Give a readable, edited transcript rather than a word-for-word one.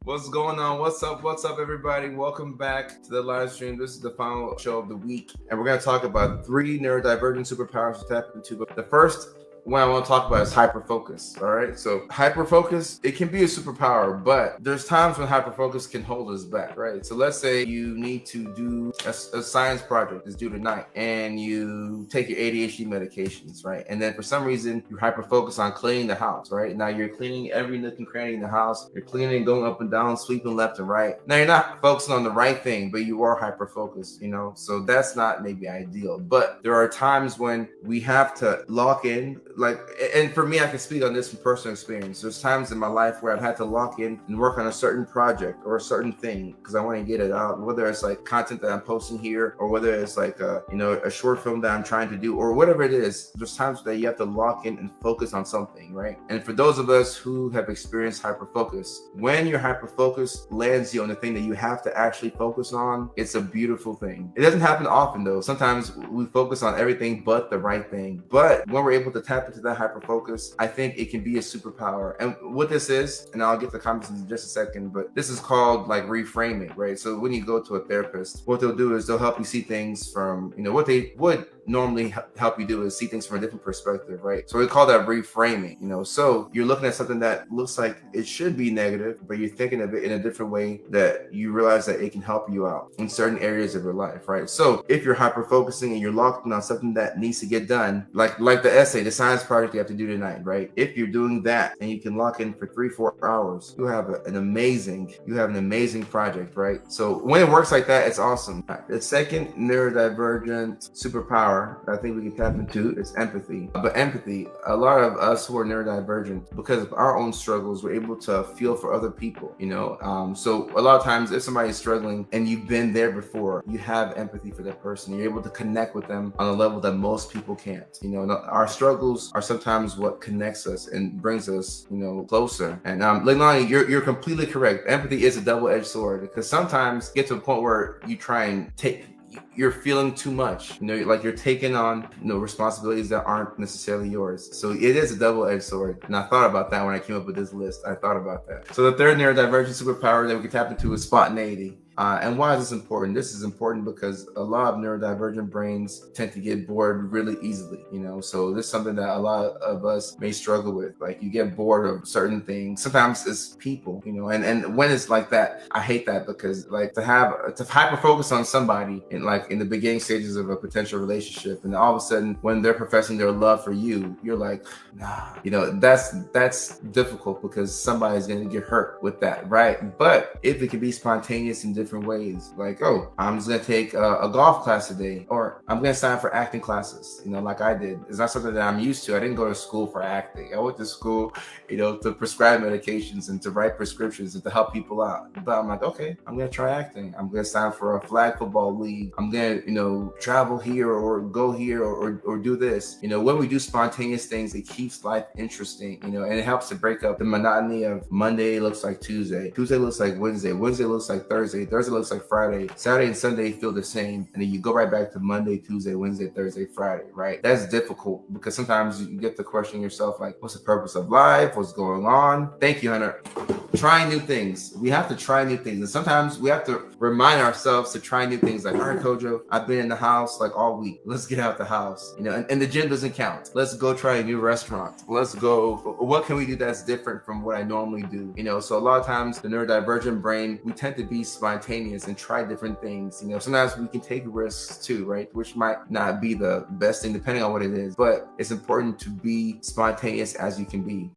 What's going on? What's up? What's up, everybody? Welcome back to the live stream. This is the final show of the week, and we're going to talk about 3 neurodivergent superpowers to tap into. The first one I want to talk about is hyperfocus. All right. So hyperfocus, it can be a superpower, but there's times when hyperfocus can hold us back, right? So let's say you need to do a science project that's due tonight, and you take your ADHD medications, right? And then for some reason you hyperfocus on cleaning the house, right? Now you're cleaning every nook and cranny in the house. You're cleaning, going up and down, sweeping left and right. Now you're not focusing on the right thing, but you are hyperfocused, So that's not maybe ideal. But there are times when we have to lock in. And for me, I can speak on this from personal experience. There's times in my life where I've had to lock in and work on a certain project or a certain thing because I want to get it out, whether it's like content that I'm posting here or whether it's like a short film that I'm trying to do or whatever it is. There's times that you have to lock in and focus on something, right? And for those of us who have experienced hyperfocus, when your hyperfocus lands you on the thing that you have to actually focus on, it's a beautiful thing. It doesn't happen often though. Sometimes we focus on everything but the right thing. But when we're able to tap into that hyperfocus, I think it can be a superpower. And what this is, and I'll get the comments in just a second, but this is called like reframing, right? So when you go to a therapist, what they'll do is they'll help you see things from, what they would normally help you do is see things from a different perspective, right? So we call that reframing, so you're looking at something that looks like it should be negative, but you're thinking of it in a different way that you realize that it can help you out in certain areas of your life, right? So if you're hyper focusing and you're locked in on something that needs to get done, like the essay, the science project you have to do tonight, right? If you're doing that and you can lock in for 3-4 hours, you have an amazing project, right? So when it works like that, it's awesome. The second neurodivergent superpower I think we can tap into is empathy. But empathy, a lot of us who are neurodivergent, because of our own struggles, we're able to feel for other people, So a lot of times if somebody's struggling and you've been there before, you have empathy for that person. You're able to connect with them on a level that most people can't. Our struggles are sometimes what connects us and brings us, closer. And Leilani, you're completely correct. Empathy is a double-edged sword because sometimes you get to a point where you try and you're feeling too much, like you're taking on, responsibilities that aren't necessarily yours. So it is a double-edged sword. And I thought about that when I came up with this list. I thought about that. So the third neurodivergent superpower that we can tap into is spontaneity. And why is this important? This is important because a lot of neurodivergent brains tend to get bored really easily, So this is something that a lot of us may struggle with. Like you get bored of certain things. Sometimes it's people, and when it's like that, I hate that because like to hyper focus on somebody in the beginning stages of a potential relationship, and all of a sudden when they're professing their love for you, you're like, nah, that's difficult because somebody's going to get hurt with that, right? But if it can be spontaneous and different ways, like, oh, I'm just gonna take a golf class today, or I'm gonna sign for acting classes, like I did. It's not something that I'm used to. I didn't go to school for acting. I went to school, to prescribe medications and to write prescriptions and to help people out. But I'm like, okay, I'm gonna try acting. I'm gonna sign for a flag football league. I'm gonna travel here or go here or do this. When we do spontaneous things, it keeps life interesting, and it helps to break up the monotony of Monday looks like Tuesday looks like Wednesday looks like Thursday looks like Friday, Saturday and Sunday feel the same, and then you go right back to Monday, Tuesday, Wednesday, Thursday, Friday, right? That's difficult because sometimes you get to question yourself, like, what's the purpose of life? What's going on? Thank you, Hunter. Trying new things. We have to try new things, and sometimes we have to remind ourselves to try new things. Like, all right, Kojo, I've been in the house like all week. Let's get out the house, and the gym doesn't count. Let's go try a new restaurant. Let's go. What can we do that's different from what I normally do? So a lot of times the neurodivergent brain, we tend to be spontaneous and try different things. Sometimes we can take risks too, right? Which might not be the best thing depending on what it is, but it's important to be spontaneous as you can be.